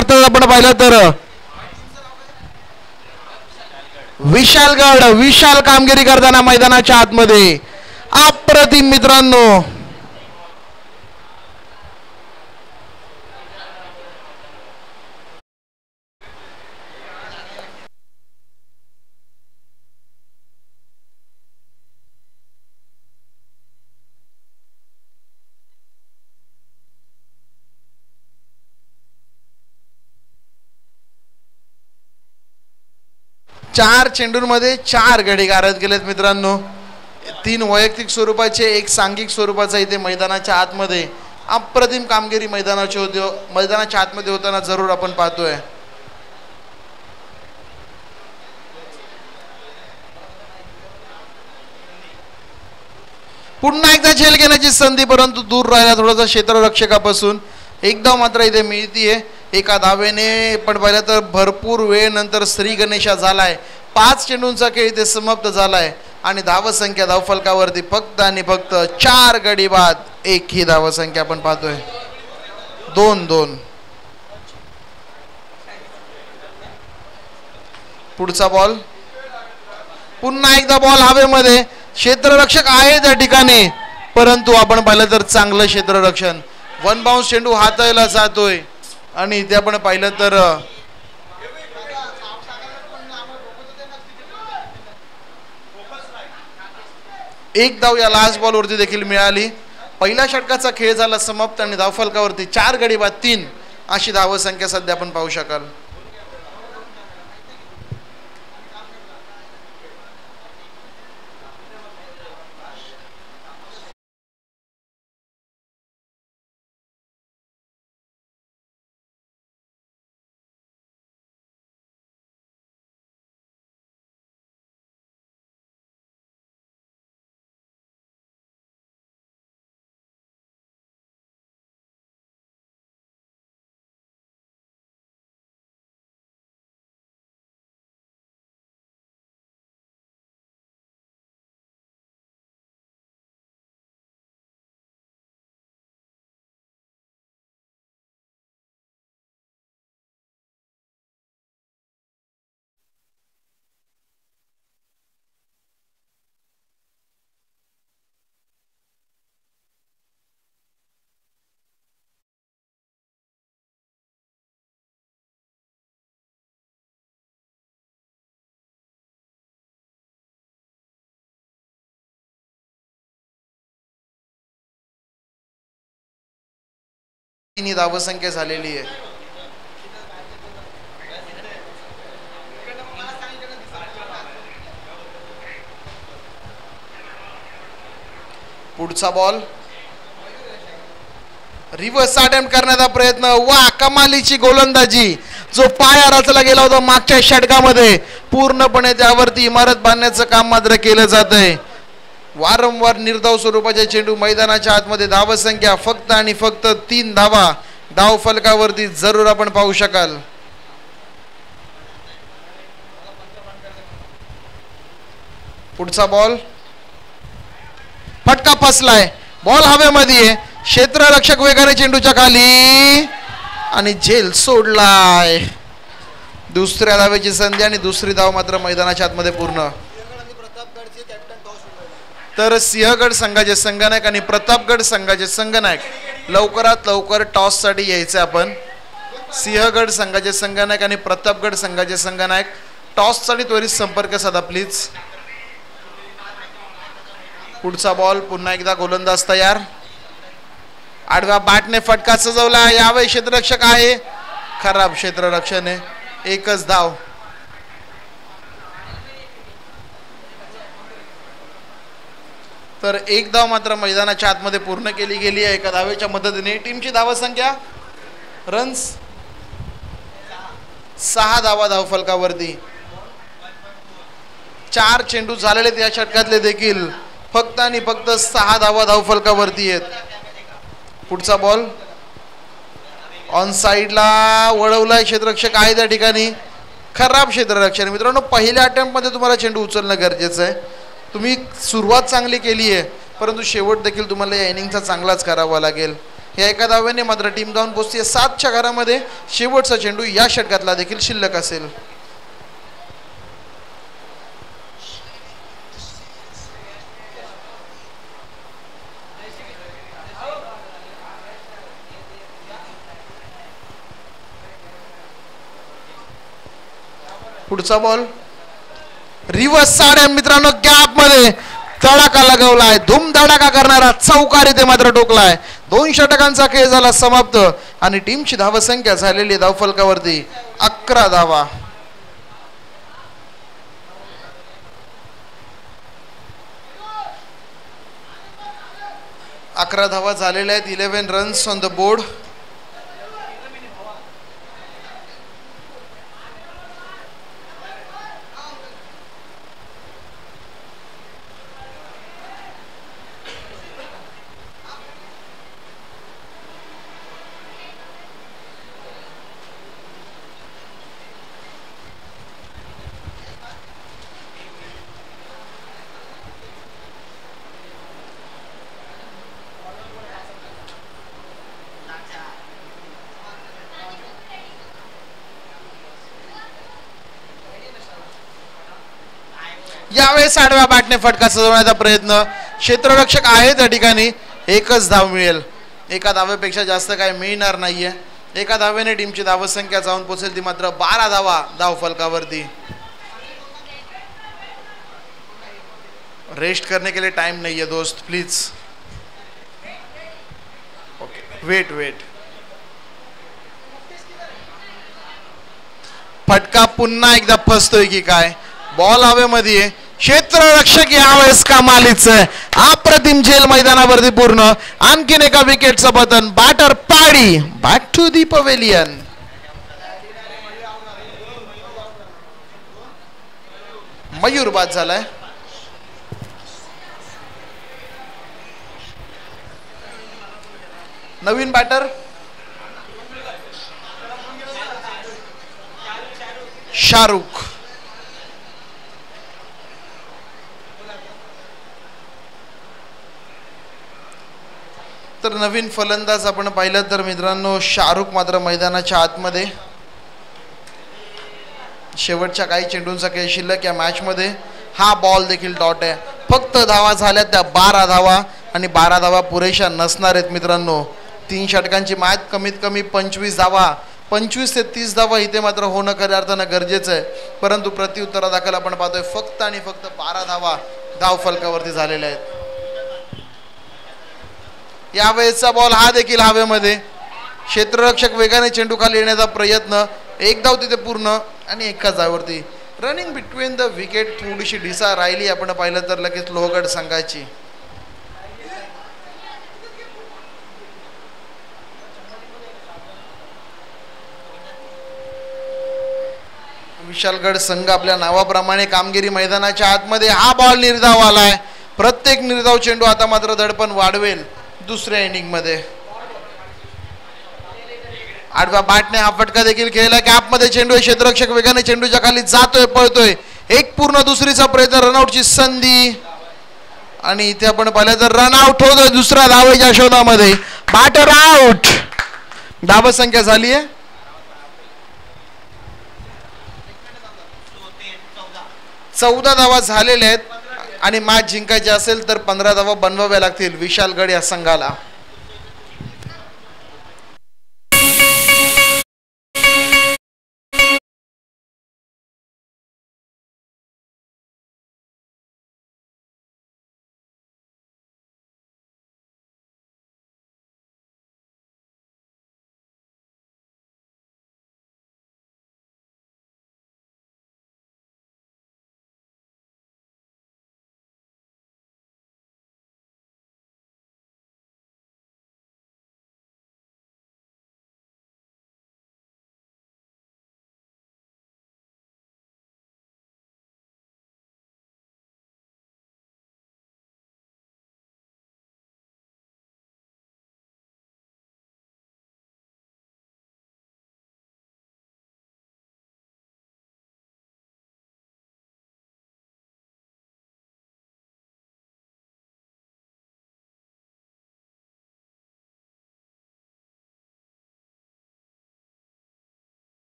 अर्थात आपण पाहिलं तर विशाल कामगिरी करताना मैदानाच्या आतमध्ये अप्रतिम मित्रांनो. चार चेंडूंमध्ये 4 गडी गारद गेलेत मित्रांनो. 3 वैयक्तिक स्वरूपाचे, 1 सांघिक स्वरूपाचा इथे मैदानाच्या आतमध्ये अप्रतिम कामगिरी मैदानाच्या आतमध्ये होताना जरूर आपण पाहतोय. पुन्हा एकदा झेल घेण्याची संधी, परंतु दूर राहिला थोडासा क्षेत्ररक्षकापासून. एक धाव मात्र इथे मिळतीये एका धावेने. पण पाहिलं तर भरपूर वेळ नंतर श्री गणेशा झालाय. 5 चेंडूंचा खेळ इथे समाप्त झालाय आणि धावसंख्या धावफलकावरती फक्त आणि फक्त 4 गडी बाद. 1 ही धावसंख्या आपण पाहतोय. 2-2. पुढचा बॉल. पुन्हा एकदा बॉल हवेमध्ये. क्षेत्ररक्षक आहे त्या ठिकाणी, परंतु आपण पाहिलं तर चांगलं क्षेत्ररक्षण. 1 बाउन्स चेंडू हाताळला जातोय आणि इथे आपण पाहिलं तर एक धाव या लास्ट बॉलवरती देखील मिळाली. पहिल्या षटकाचा खेळ झाला समाप्त आणि धावफलकावरती 4 गडी बाद 3 अशी धावसंख्या सध्या आपण पाहू शकाल. धावसंख्या झालेली आहे. पुढचा बॉल. रिव्हर्स अटेम्प्ट करण्याचा प्रयत्न. वा, कमालीची गोलंदाजी. जो पाया रचला गेला होता मागच्या षटकामध्ये, पूर्णपणे त्यावरती इमारत बांधण्याचं काम मात्र केलं जात आहे. वारंवार निर्धाव स्वरूपाचे चेंडू मैदानाच्या आतमध्ये. धावसंख्या फक्त आणि फक्त 3 धावा धाव फलकावरती जरूर आपण पाहू शकाल. पुढचा बॉल. फटका फसलाय. बॉल हवेमध्ये. क्षेत्ररक्षक वेगाने चेंडूच्या खाली आणि झेल सोडलाय. दुसऱ्या धावेची संधी आणि दुसरी धाव मात्र मैदानाच्या आतमध्ये पूर्ण. तर सिंहगड संघाचे संघनायक आणि प्रतापगड संघाचे संघनायक लवकरात लवकर टॉस साठी यायचे. आपण सिंहगड संघाचे संघनायक आणि प्रतापगड संघाचे संघनायक टॉस साठी त्वरित संपर्क साधा प्लीज. पुढचा बॉल. पुन्हा एकदा गोलंदाज तयार. आडव्या बॅटने फटका सजवला. यावेळी क्षेत्ररक्षक आहे. खराब क्षेत्ररक्षण आहे. 1च धाव. तर 1 धाव मात्र मैदानाच्या आतमध्ये पूर्ण केली गेली आहे एका धावेच्या मदतीने. टीमची धावसंख्या रन्स 6 धावा धावफलकावरती. 4 चेंडू झालेले त्या षटकातले देखील फक्त आणि फक्त 6 धावा धावफलकावरती आहेत. पुढचा बॉल. ऑन साइडला वळवलाय. क्षेत्ररक्षक आहे त्या ठिकाणी. खराब क्षेत्ररक्षण. मित्रांनो, पहिल्या अटेम्प्ट मध्ये तुम्हाला चेंडू उचलणं गरजेचं आहे. तुम्ही सुरुवात चांगली केली आहे, परंतु शेवट देखील तुम्हाला या इनिंगचा चांगलाच करावा लागेल. या एका धावेने मात्र टीम जाऊन पोहोचते 7च्या घरामध्ये. शेवटचा चेंडू या षटकातला देखील शिल्लक असेल. पुढचा बॉल रिव्हर्स साड्या मित्रांनो, गॅप मध्ये तडाखा लगावलाय. धूम धडाका करणारा चौकार इथे मात्र टोकलाय. 2 षटकांचा खेळ झाला समाप्त आणि टीमची धावसंख्या झालेली धावफलकावरती 11 धावा. अकरा धावा झालेल्या आहेत. 11 रन्स ऑन द बोर्ड. यावेळेस आडव्या बॅटने फटका सजवण्याचा प्रयत्न. क्षेत्ररक्षक आहे त्या ठिकाणी. एकच धाव मिळेल. एका धावेपेक्षा जास्त काय मिळणार नाहीये. एका धावेने टीमची धावसंख्या जाऊन पोहोचेल ती मात्र 12 धावा धाव फलकावरती. रेस्ट करने के लिए टाइम नहीं है दोस्त, प्लीज. Okay, weight. फटका पुन्हा एकदा फसतोय की काय. बॉल हवेमध्ये. क्षेत्ररक्षक यावेळेस कमालीच आहे. अप्रतिम झेल मैदानावरती पूर्ण. आणखीन एका विकेटचं पतन. बॅटर पाडी. Back to the pavilion. Mayur बाद झालाय. नवीन बॅटर शाहरुख. तर नवीन फलंदाज आपण पाहिलं तर मित्रांनो शाहरुख मात्र मैदानाच्या आतमध्ये. शेवटच्या काही चेंडूंचा खेळ शिल्लक या मॅच मध्ये. हा बॉल देखील डॉट आहे. फक्त धावा झाल्या त्या 12 धावा आणि 12 धावा पुरेशा नसणार आहेत मित्रांनो. 3 षटकांची मॅच कमीत कमी 25 धावा 25 ते 30 धावा इथे मात्र होणं खऱ्या अर्थानं गरजेचं आहे. परंतु प्रत्युत्तरादाखल आपण पाहतोय फक्त आणि फक्त 12 धावा धाव फलकावरती झालेल्या आहेत. यावेळेचा बॉल हा देखील हवेमध्ये. क्षेत्ररक्षक वेगाने चेंडू खाली येण्याचा प्रयत्न. एक धाव तिथे पूर्ण आणि एकाच धावेवरती. रनिंग बिटवीन द विकेट थोडीशी ढिसा राहिली आपण पाहिलं तर लगेच लोहगड संघाची. विशालगड संघ आपल्या नावाप्रमाणे कामगिरी मैदानाच्या आतमध्ये. हा बॉल निर्धाव आलाय. प्रत्येक निर्धाव चेंडू आता मात्र दडपण वाढवेल दुसऱ्या इनिंग मध्ये. आडव्या बॅटने हा फटका देखील खेळला. कॅप मध्ये चेंडू. क्षेत्ररक्षक वेगाने चेंडूच्या खाली जातोय, पळतोय. एक पूर्ण दुसरीचा प्रयत्न. रनआउटची संधी आणि इथे आपण पाहिलं तर रनआउट होतोय दुसऱ्या धावेच्या शोधामध्ये. Batter out. धाव संख्या झाली आहे 14 धावा झालेल्या आहेत आणि मॅच जिंकायची असेल तर 15 धावा बनवाव्या लागतील विशालगड या संघाला.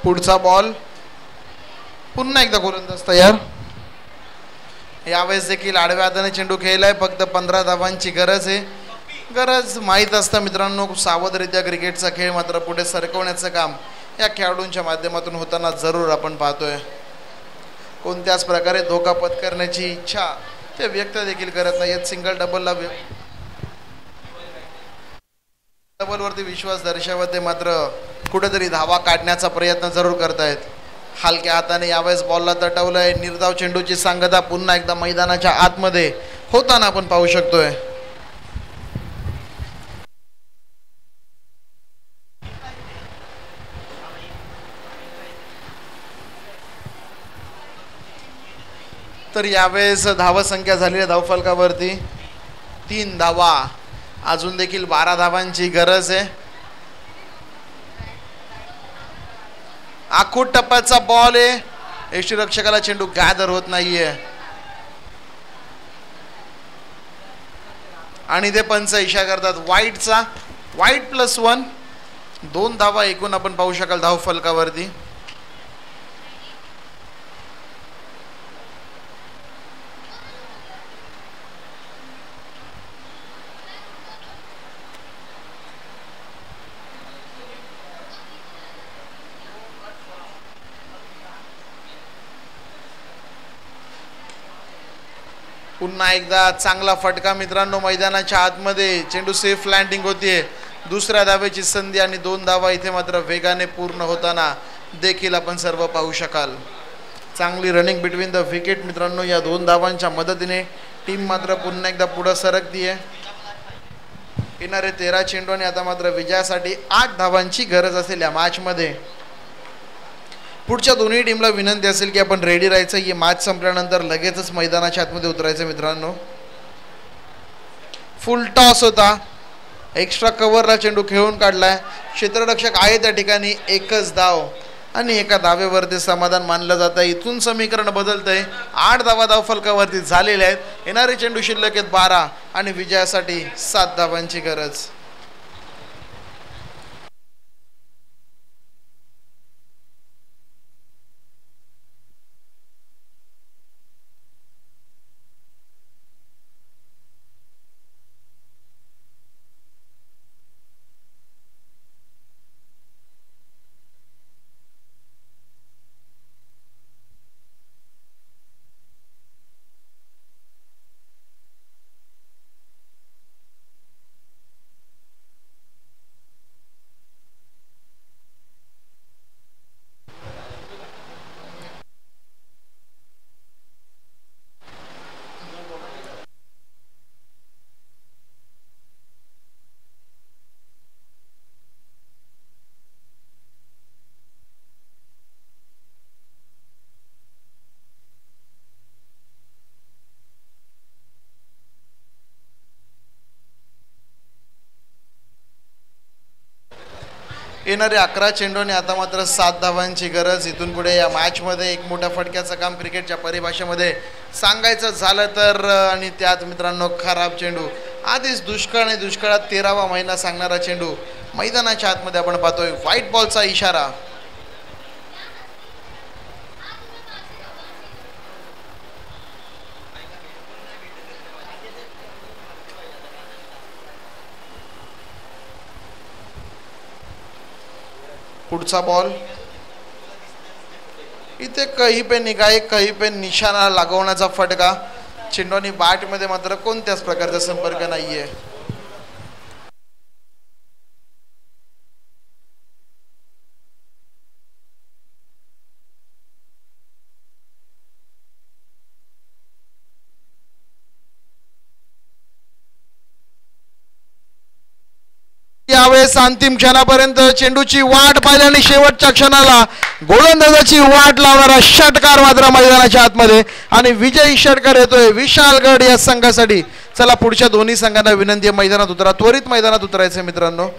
पुढचा बॉल पुन्हा एकदा गोलंदाज तयार. यावेळेस देखील आडव्या हाताने चेंडू खेळलाय. फक्त 15 धावांची गरज आहे. गरज माहीत असतं मित्रांनो. सावधरित्या क्रिकेटचा खेळ मात्र पुढे सरकवण्याचं काम या खेळाडूंच्या माध्यमातून होताना जरूर आपण पाहतोय. कोणत्याच प्रकारे धोका पत्करण्याची इच्छा ते व्यक्त देखील करत नाहीत. सिंगल डबलवरती विश्वास दर्शवत ते मात्र कुठेतरी धावा काढण्याचा प्रयत्न जरूर करतायत. हलक्या हाताने यावेळेस बॉलला तटवलंय. निर्धाव चेंडूची सांगता पुन्हा एकदा मैदानाच्या आतमध्ये होताना आपण पाहू शकतोय. तर यावेळेस धावसंख्या झालेल्या धावफलकावरती 3 धावा. अजून देखील 12 धावांची गरज आहे. आखूड टप्प्याचा बॉल आहे. यष्टीरक्षकाला चेंडू गॅदर होत नाहीये आणि ते पंच इशारा करतात वाईटचा. वाईट +1. 2 धावा एकूण आपण पाहू शकाल धावफलकावरती. पुन्हा एकदा चांगला फटका मित्रांनो. मैदानाच्या आतमध्ये चेंडू सेफ लँडिंग होतीये. दुसऱ्या धावेची संधी आणि 2 धावा इथे मात्र वेगाने पूर्ण होताना देखील आपण सर्व पाहू शकाल. चांगली रनिंग बिटवीन द विकेट मित्रांनो. या 2 धावांच्या मदतीने टीम मात्र पुन्हा एकदा पुढे सरकतीये. येणारे 13 चेंडू आणि आता मात्र विजयासाठी 8 धावांची गरज असेल या मॅचमध्ये. पुढच्या दोन्ही टीमला विनंती असेल की आपण रेडी राहायचं. ही मॅच संपल्यानंतर लगेचच मैदानाच्या आतमध्ये उतरायचं मित्रांनो. फुल टॉस होता. एक्स्ट्रा कव्हरला चेंडू खेळून काढलाय. क्षेत्ररक्षक आहे त्या ठिकाणी. एकच धाव आणि एका धावेवरती समाधान मानलं जातं. इथून समीकरण बदलतंय. 8 धावा धावफलकावरती झालेल्या आहेत. येणारे चेंडू शिल्लक आहेत 12 आणि विजयासाठी 7 धावांची गरज. येणारे 11 चेंडूने आता मात्र 7 धावांची गरज. इथून पुढे या मॅचमध्ये एक मोठ्या फटक्याचं काम क्रिकेटच्या परिभाषेमध्ये सांगायचं झालं तर. आणि त्यात मित्रांनो खराब चेंडू. आधीच दुष्काळ आणि दुष्काळात 13वा महिना सांगणारा चेंडू मैदानाच्या आतमध्ये आपण पाहतोय. व्हाईट बॉलचा इशारा. पुढचा बॉल इथे कहीं पे निगाह कहीं पे निशाणा लागवण्याचा फटका. चेंडू आणि बॅटमध्ये मात्र कोणत्याच प्रकारचा संपर्क नाहीये. यावेळेस अंतिम क्षणापर्यंत चेंडूची वाट पाहिली आणि शेवटच्या क्षणाला गोलंदाजाची वाट लावणारा षटकार मात्र मैदानाच्या आतमध्ये. आणि विजयी षटकार येतोय विशालगड या संघासाठी. चला पुढच्या दोन्ही संघांना विनंती आहे मैदानात उतरा. त्वरित मैदानात उतरायचं मित्रांनो.